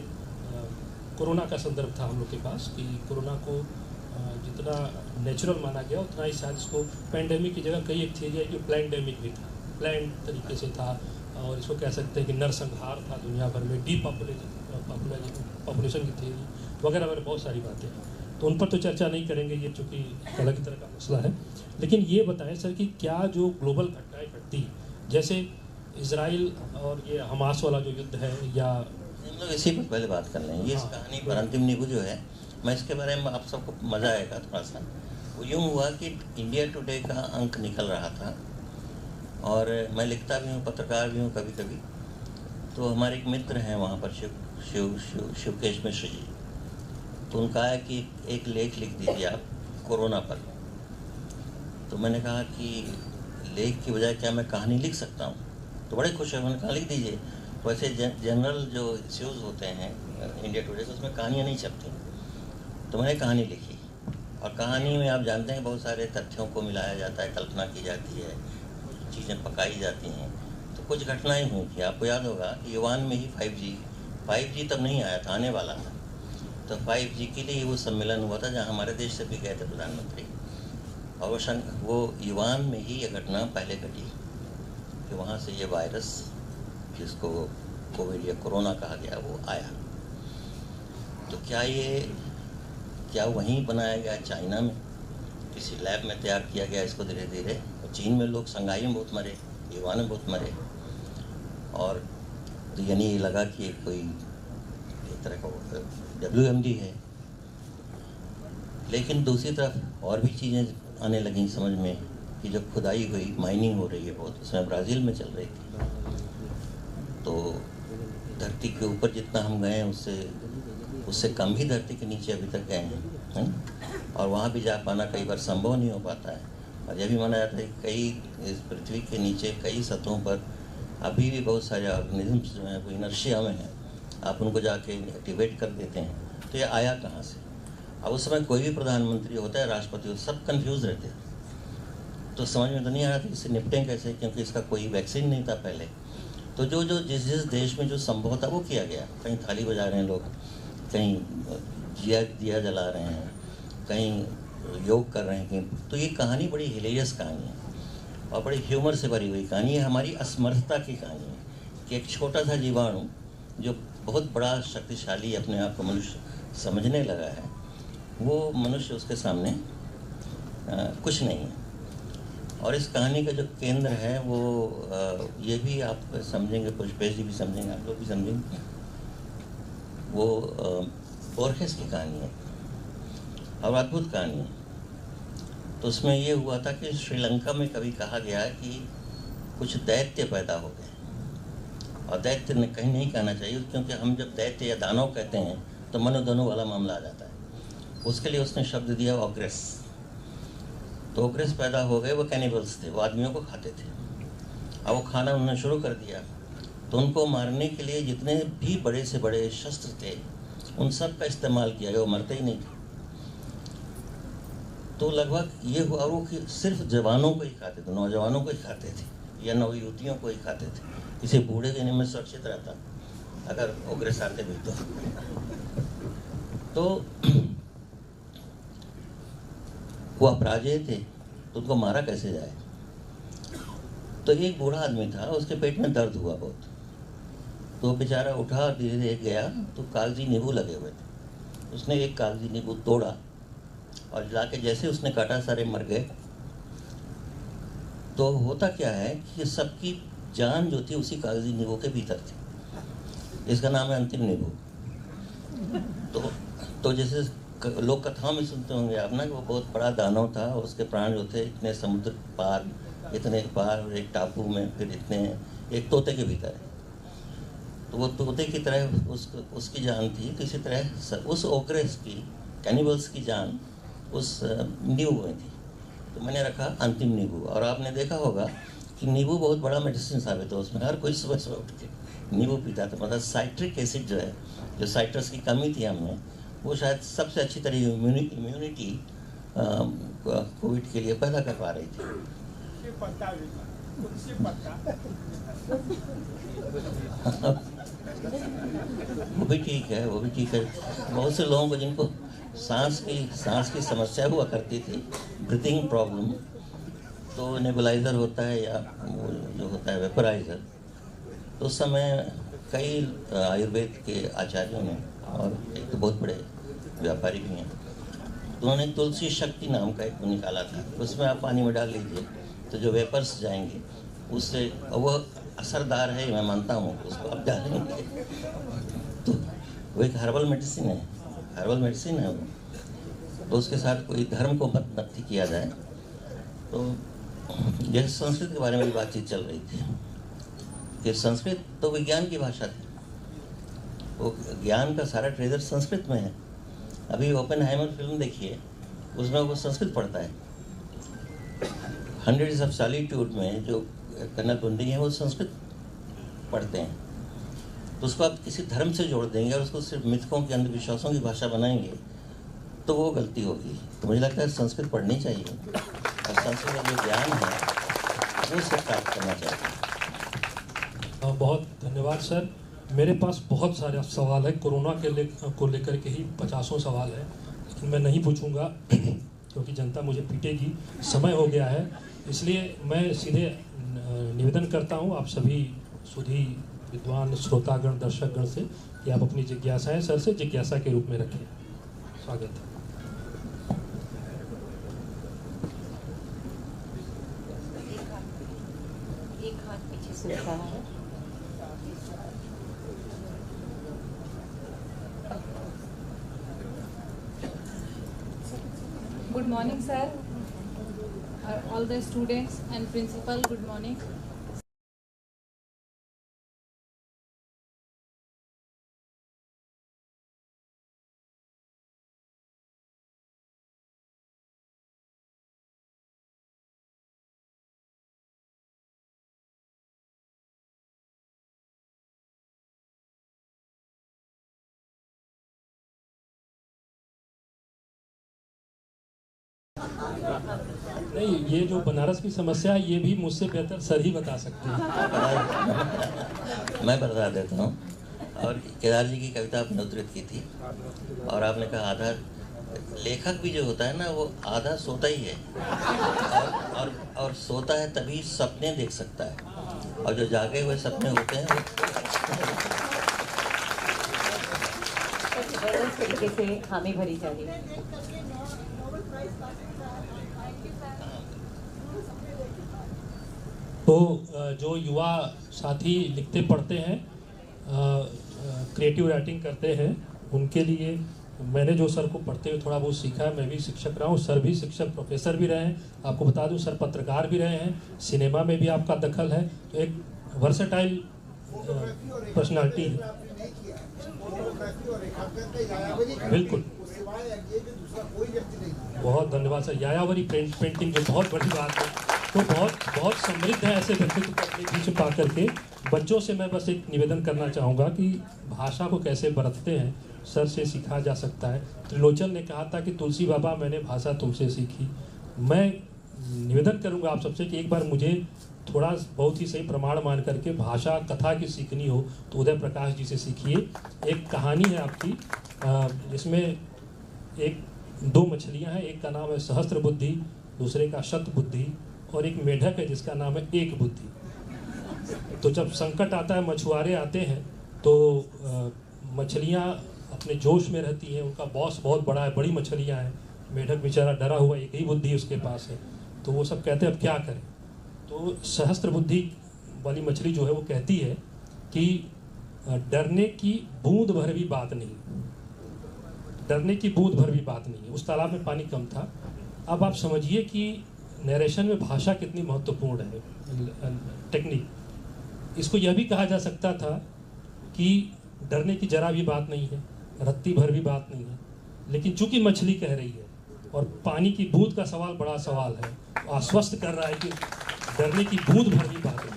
Speaker 1: कोरोना का संदर्भ था हम लोग के पास, कि कोरोना को जितना नेचुरल माना गया उतना ही शायद इसको पैंडेमिक की जगह कई एक थ्योरी है कि प्लैंडेमिक भी था, प्लान तरीके से था, और इसको कह सकते हैं कि नरसंहार था दुनिया भर में, पॉपुलेशन की थ्योरी वगैरह वगैरह बहुत सारी बातें हैं। तो उन पर तो चर्चा नहीं करेंगे, ये चूँकि अलग तरह का मसला है। लेकिन ये बताएं सर कि क्या जो ग्लोबल घटनाएं घटती, जैसे इजराइल और ये हमास वाला जो युद्ध है, या
Speaker 2: हम लोग इसी पर पहले बात कर लें। ये इस कहानी पर अंतिम नींबू जो है, मैं इसके बारे में आप सबको मज़ा आएगा थोड़ा सा। वो यूँ हुआ कि इंडिया टुडे का अंक निकल रहा था, और मैं लिखता भी हूँ, पत्रकार भी हूँ कभी कभी। तो हमारे एक मित्र हैं वहाँ पर, शिवकेश मिश्र जी, तो उनका है कि एक लेख लिख दीजिए आप कोरोना पर। तो मैंने कहा कि लेख की बजाय क्या मैं कहानी लिख सकता हूँ? तो बड़े खुश है, मैंने कहा लिख दीजिए। वैसे जनरल जो इश्यूज़ होते हैं इंडिया टुडे से, उसमें कहानियाँ नहीं छपती। तो मैंने कहानी लिखी, और कहानी में आप जानते हैं बहुत सारे तथ्यों को मिलाया जाता है, कल्पना की जाती है, चीज़ें पकाई जाती हैं। तो कुछ घटनाएं हुई थी, आपको याद होगा कि ईवान में ही 5G तब नहीं आया था, आने वाला था। तो 5G के लिए वो सम्मेलन हुआ था, जहाँ हमारे देश से भी गए थे प्रधानमंत्री। और वो ईवान में ही ये घटना पहले घटी कि वहाँ से ये वायरस, जिसको कोविड या कोरोना कहा गया, वो आया। तो क्या वहीं बनाया गया, चाइना में किसी लैब में तैयार किया गया इसको धीरे धीरे? चीन में लोग शंघाई में बहुत मरे, ईवान में बहुत मरे। और तो यानी ये लगा कि कोई एक तरह का WMD है। लेकिन दूसरी तरफ और भी चीज़ें आने लगी समझ में कि जब खुदाई हुई, माइनिंग हो रही है बहुत, उसमें ब्राज़ील में चल रही थी। तो धरती के ऊपर जितना हम गए उससे कम ही धरती के नीचे अभी तक गए हैं। और वहाँ भी जा पाना कई बार संभव नहीं हो पाता है। और यह भी माना जाता है कि कई इस पृथ्वी के नीचे कई सतहों पर अभी भी बहुत सारे ऑर्गेनिजम्स जो हैं वो इनर्शिया में हैं, आप उनको जाके एक्टिवेट कर देते हैं। तो ये आया कहाँ से? अब उस समय कोई भी प्रधानमंत्री होता है, राष्ट्रपति होता है, सब कंफ्यूज रहते हैं। तो समझ में तो नहीं आ रहा था इससे निपटें कैसे, क्योंकि इसका कोई वैक्सीन नहीं था पहले। तो जो जिस देश में जो संभव था वो किया गया। कहीं थाली बजा रहे हैं लोग, कहीं दिया जला रहे हैं, कहीं योग कर रहे हैं। तो ये कहानी बड़ी हिलेरियस कहानी है और बड़ी ह्यूमर से भरी हुई कहानी है। हमारी असमर्थता की कहानी है कि एक छोटा सा जीवाणु जो बहुत बड़ा शक्तिशाली अपने आप को मनुष्य समझने लगा है, वो मनुष्य उसके सामने कुछ नहीं है। और इस कहानी का जो केंद्र है वो ये भी आप समझेंगे, पुष्पेश जी भी समझेंगे, आप लोग भी समझेंगे, वो बोर्खेस की कहानी है और अद्भुत कहानी है। तो उसमें ये हुआ था कि श्रीलंका में कभी कहा गया कि कुछ दैत्य पैदा हो गए। और दैत्य ने कहीं नहीं कहना चाहिए, क्योंकि हम जब दैत्य या दानव कहते हैं तो मनोधनु वाला मामला आ जाता है। उसके लिए उसने शब्द दिया ओग्रेस। तो ओग्रेस पैदा हो गए, वो कैनिबल्स थे, वो आदमियों को खाते थे। अब वो खाना उन्होंने शुरू कर दिया, तो उनको मारने के लिए जितने भी बड़े से बड़े शस्त्र थे उन सब का इस्तेमाल किया गया, वो मरते ही नहीं थे। तो लगभग ये हुआ, वो कि सिर्फ जवानों को ही खाते थे, नौजवानों को ही खाते थे या नवयुवतियों को ही खाते थे। किसी बूढ़े देने में सुरक्षित रहता अगर ओग्रेस आते भी तो वो अपराजेय थे, तो उनको मारा कैसे जाए? तो एक बूढ़ा आदमी था, उसके पेट में दर्द हुआ बहुत, तो बेचारा उठा, धीरे धीरे गया तो कागजी नींबू लगे हुए थे। उसने एक कागजी नींबू तोड़ा और लाके जैसे उसने काटा, सारे मर गए। तो होता क्या है कि सबकी जान जो थी उसी कागजी नींबू के भीतर थी। इसका नाम है अंतिम नींबू। तो जैसे लोग कथाओं में सुनते होंगे आप ना कि वो बहुत बड़ा दानव था, उसके प्राण जो थे इतने समुद्र पार, इतने पार, एक टापू में, फिर इतने एक तोते के भीतर है। तो वो तोते की तरह उसकी जान थी। तो इसी तरह उस ओग्रेस की, कैनिबल्स की जान उस नींबू में थी। तो मैंने रखा अंतिम नींबू। और आपने देखा होगा कि नींबू बहुत बड़ा मेडिसिन साबित हो। उसमें हर कोई सुबह सुबह उठ के नींबू पीता था। मतलब साइट्रिक एसिड जो है, जो साइट्रस की कमी थी हमें, वो शायद सबसे अच्छी तरह इम्यूनिटी कोविड के लिए पैदा कर पा रही थी। वो भी ठीक है, वो भी ठीक है। बहुत से लोगों को जिनको सांस की समस्या हुआ करती थी, ब्रीथिंग प्रॉब्लम, तो नेबुलाइजर होता है या वो जो होता है वेपराइजर, तो उस समय कई आयुर्वेद के आचार्यों ने, और एक तो बहुत बड़े व्यापारी भी हैं, तो उन्होंने तुलसी शक्ति नाम का एक निकाला था, उसमें आप पानी में डाल लीजिए तो जो वेपर्स जाएंगे उससे, वो असरदार है मैं मानता हूँ, उसको आप डालेंगे तो वो एक हर्बल मेडिसिन है, हर्बल मेडिसिन है वो। तो उसके साथ कोई धर्म को मत नक्ति किया जाए। तो जैसे संस्कृत के बारे में भी बातचीत चल रही थी कि संस्कृत तो विज्ञान की भाषा थी, वो ज्ञान का सारा ट्रेजर संस्कृत में है। अभी ओपेनहाइमर फिल्म देखिए, उसमें वो संस्कृत पढ़ता है। हंड्रेड्स ऑफ सॉलिट्यूड में जो कर्नल बुंदी है वो संस्कृत पढ़ते हैं। तो उसको आप किसी धर्म से जोड़ देंगे और उसको सिर्फ मिथकों के अंधविश्वासों की भाषा बनाएंगे तो वो गलती होगी। तो मुझे लगता है संस्कृत पढ़नी चाहिए और संस्कृत का जो ज्ञान है वो सब प्राप्त करना चाहिए।
Speaker 1: बहुत धन्यवाद सर। मेरे पास बहुत सारे सवाल है, कोरोना को लेकर के ही 50 सवाल है, लेकिन मैं नहीं पूछूंगा क्योंकि जनता मुझे पीटेगी, समय हो गया है। इसलिए मैं सीधे निवेदन करता हूं आप सभी सुधी विद्वान श्रोतागण दर्शकगण से कि आप अपनी जिज्ञासाएं सर से जिज्ञासा के रूप में रखें। स्वागत है।
Speaker 3: एक हाथ पीछे से उठा है।
Speaker 4: Good morning, sir. All the students and principal, good morning.
Speaker 1: नहीं, ये जो बनारस की समस्या है ये भी मुझसे बेहतर सर ही बता सकते हैं।
Speaker 2: मैं बता देता हूँ। और केदार जी की कविता आपने उद्धृत की थी और आपने कहा आधा लेखक भी जो होता है ना वो आधा सोता ही है और सोता है तभी सपने देख सकता है, और जो जागे हुए सपने होते हैं वो
Speaker 3: जबरदस्त तरीके से हामी भरी जा रही है।
Speaker 1: तो जो युवा साथी लिखते पढ़ते हैं, क्रिएटिव राइटिंग करते हैं, उनके लिए मैंने जो सर को पढ़ते हुए थोड़ा बहुत सीखा है, मैं भी शिक्षक रहा हूँ, सर भी शिक्षक प्रोफेसर भी रहे हैं। आपको बता दूं सर पत्रकार भी रहे हैं, सिनेमा में भी आपका दखल है, तो एक वर्सेटाइल पर्सनालिटी है। बिल्कुल, बहुत धन्यवाद सर। यायावरी पेंटिंग जो बहुत बड़ी बात है, तो बहुत समृद्ध है ऐसे व्यक्तित्व को अपने बीच में पा करके। बच्चों से मैं बस एक निवेदन करना चाहूँगा कि भाषा को कैसे बरतते हैं सर से सीखा जा सकता है। त्रिलोचन ने कहा था कि तुलसी बाबा मैंने भाषा तुमसे सीखी। मैं निवेदन करूँगा आप सबसे कि एक बार मुझे थोड़ा बहुत ही सही प्रमाण मान करके भाषा कथा की सीखनी हो तो उदय प्रकाश जी से सीखिए। एक कहानी है आपकी जिसमें एक दो मछलियाँ हैं, एक का नाम है सहस्त्र बुद्धि, दूसरे का शत बुद्धि, और एक मेढक है जिसका नाम है एक बुद्धि। तो जब संकट आता है, मछुआरे आते हैं, तो मछलियाँ अपने जोश में रहती हैं, उनका बॉस बहुत बड़ा है, बड़ी मछलियाँ हैं, मेढक बेचारा डरा हुआ, एक ही बुद्धि उसके पास है। तो वो सब कहते हैं अब क्या करें। तो सहस्त्र बुद्धि वाली मछली जो है वो कहती है कि डरने की बूंद भर भी बात नहीं, डरने की बूंद भर भी बात नहीं है। उस तालाब में पानी कम था। अब आप समझिए कि नरेशन में भाषा कितनी महत्वपूर्ण है, टेक्निक। इसको यह भी कहा जा सकता था कि डरने की जरा भी बात नहीं है, रत्ती भर भी बात नहीं है, लेकिन चूंकि मछली कह रही है और पानी की बूंद का सवाल बड़ा सवाल है, आश्वस्त कर रहा है कि डरने की बूंद भर भी बात नहीं।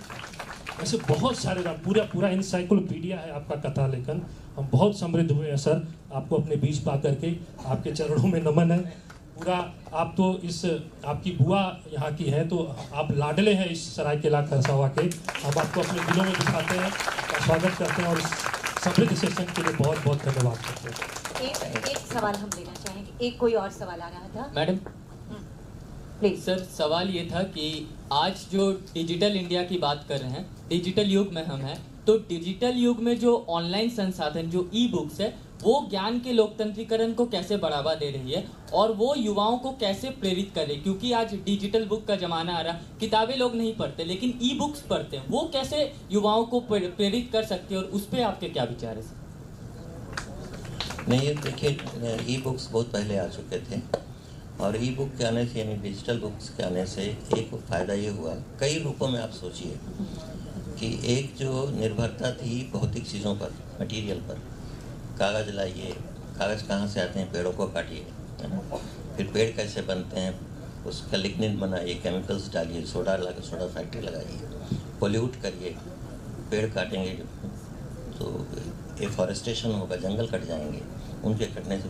Speaker 1: ऐसे बहुत सारे पूरा इंसाइक्लोपीडिया है आपका कथा लेखन। हम बहुत समृद्ध हुए हैं सर, आपको अपने बीच पा करके आपके चरणों में नमन है पूरा। आप तो इस आपकी बुआ यहाँ की है, तो आप लाडले हैं इस सरायकेला खरसावा के। हम आपको अपने दिलों में दिखाते हैं और स्वागत करते हैं और इस समृद्ध सेशन के लिए बहुत बहुत धन्यवाद करते हैं।
Speaker 3: एक सवाल हम लेना चाहेंगे। एक कोई और सवाल आ रहा था
Speaker 5: मैडम।
Speaker 3: प्लीज
Speaker 5: सर सवाल ये था कि आज जो डिजिटल इंडिया की बात कर रहे हैं, डिजिटल युग में हम हैं, तो डिजिटल युग में जो ऑनलाइन संसाधन जो ई बुक्स है वो ज्ञान के लोकतंत्रीकरण को कैसे बढ़ावा दे रही है और वो युवाओं को कैसे प्रेरित करे, क्योंकि आज डिजिटल बुक का जमाना आ रहा, किताबें लोग नहीं पढ़ते लेकिन ई बुक्स पढ़ते हैं, वो कैसे युवाओं को प्रेरित कर सकते हैं और उस पर आपके क्या विचार है?
Speaker 2: नहीं, देखिए ई बुक्स बहुत पहले आ चुके थे और ई बुक के आने से यानी डिजिटल बुक्स के आने से एक फ़ायदा ये हुआ, कई रूपों में आप सोचिए कि एक जो निर्भरता थी भौतिक चीज़ों पर, मटेरियल पर, कागज़ लाइए, कागज़ कहाँ से आते हैं, पेड़ों को काटिए, है ना, फिर पेड़ कैसे बनते हैं, उसका लिग्निन बनाइए, केमिकल्स डालिए, सोडा लगा, सोडा फैक्ट्री लगाइए, पोल्यूट करिए, पेड़ काटेंगे तो एफॉरेस्टेशन होगा, जंगल कट जाएंगे, उनके कटने से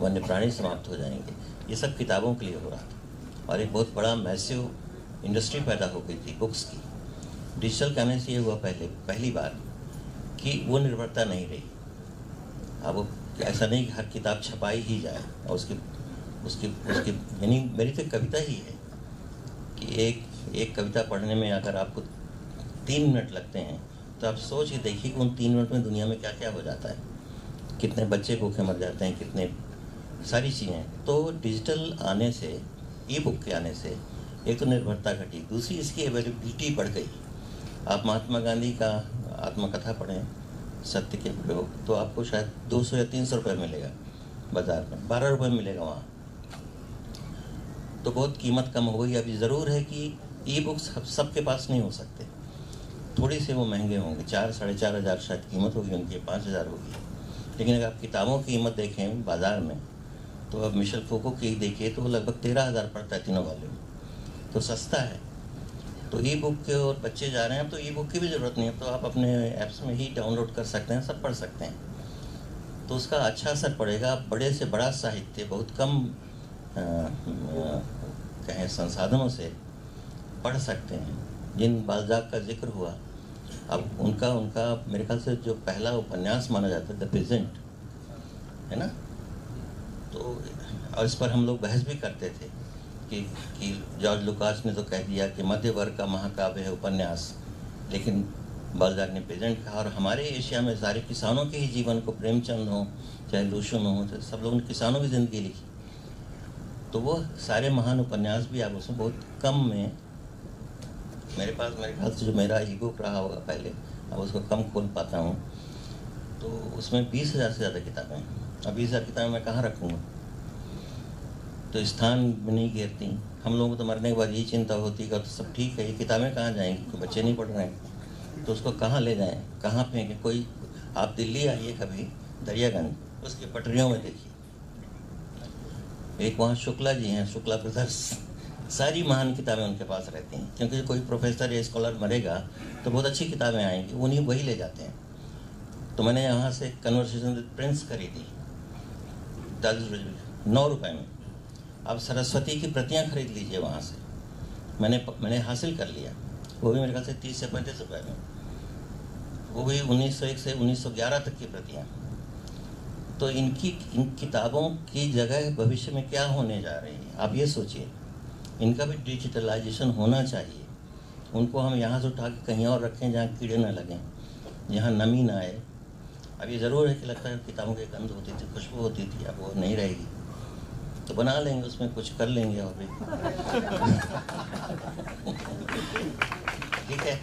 Speaker 2: वन्य प्राणी समाप्त हो जाएंगे। ये सब किताबों के लिए हो रहा था और एक बहुत बड़ा मैसिव इंडस्ट्री पैदा हो गई थी बुक्स की। डिजिटल के आने से ये हुआ पहली बार कि वो निर्भरता नहीं रही। अब ऐसा नहीं कि हर किताब छपाई ही जाए और उसकी यानी मेरी तो कविता ही है कि एक कविता पढ़ने में अगर आपको 3 मिनट लगते हैं तो आप सोच के देखिए कि उन 3 मिनट में दुनिया में क्या क्या हो जाता है, कितने बच्चे भूखे मर जाते हैं, कितने सारी चीज़ें। तो डिजिटल आने से, ई बुक के आने से एक तो निर्भरता घटी, दूसरी इसकी अवेलेबिलिटी बढ़ गई। आप महात्मा गांधी का आत्मकथा पढ़ें, सत्य के प्रयोग, तो आपको शायद 200 या 300 रुपये मिलेगा बाज़ार में, 12 रुपये मिलेगा वहाँ, तो बहुत कीमत कम हो गई। अभी ज़रूर है कि ई बुक्स सबके पास नहीं हो सकते, थोड़ी से वो महंगे होंगे, 4-4.5 हज़ार शायद कीमत होगी उनकी, 5,000 होगी। लेकिन अगर आप किताबों की कीमत देखें बाज़ार में तो अब मिशेल फूको की देखिए तो वो लगभग 13,000 पड़ता है तीनों वाले में, तो सस्ता है। तो ई बुक के और बच्चे जा रहे हैं, अब तो ई बुक की भी ज़रूरत नहीं है, तो आप अपने ऐप्स में ही डाउनलोड कर सकते हैं, सब पढ़ सकते हैं, तो उसका अच्छा असर पड़ेगा। बड़े से बड़ा साहित्य बहुत कम कहें संसाधनों से पढ़ सकते हैं। जिन बालजाक का जिक्र हुआ, अब उनका मेरे ख्याल से जो पहला उपन्यास माना जाता है द पेजेंट, है ना, तो और इस पर हम लोग बहस भी करते थे कि जॉर्ज लुकास ने तो कह दिया कि मध्य वर्ग का महाकाव्य है उपन्यास, लेकिन बालजाक ने पेजेंट कहा। और हमारे एशिया में सारे किसानों के ही जीवन को, प्रेमचंद हो चाहे लुशुन हो, तो सब लोगों ने किसानों की ज़िंदगी लिखी, तो वो सारे महान उपन्यास भी आप उसमें बहुत कम में, मेरे पास मेरे ख्याल से जो मेरा ई बुक रहा होगा पहले, अब उसको कम खोल पाता हूँ, तो उसमें 20,000 से ज़्यादा किताबें हैं। अब 20,000 किताबें मैं कहाँ रखूँगा, तो स्थान में नहीं घेरती। हम लोगों को तो मरने के बाद यही चिंता होती है कि तो सब ठीक है, ये किताबें कहाँ जाएंगी, कोई बच्चे नहीं पढ़ रहे हैं, तो उसको कहाँ ले जाएं, कहाँ फेंकें। कोई आप दिल्ली आइए कभी दरियागंज, उसकी पटरियों में देखिए, एक वहाँ शुक्ला जी हैं, शुक्ला ब्रदर्स, सारी महान किताबें उनके पास रहती हैं, क्योंकि कोई प्रोफेसर या स्कॉलर मरेगा तो बहुत अच्छी किताबें आएंगी, उन्हीं वही ले जाते हैं। तो मैंने यहाँ से कन्वर्सेशन विद प्रिंस खरीदी 9 रुपये में। अब सरस्वती की प्रतियाँ खरीद लीजिए वहाँ से, मैंने हासिल कर लिया, वो भी मेरे ख्याल से 30 से 35 रुपये में, वो भी 1901 से 1911 तक की प्रतियाँ। तो इन किताबों की जगह भविष्य में क्या होने जा रही है, आप ये सोचिए। इनका भी डिजिटलाइजेशन होना चाहिए, उनको हम यहाँ से उठा के कहीं और रखें जहाँ कीड़े न लगें, जहाँ नमी ना आए। अब ये ज़रूर है कि लगता है किताबों की गंध होती थी, खुशबू होती थी, अब वो नहीं रहेगी, तो बना लेंगे, उसमें कुछ कर लेंगे और भी ठीक है।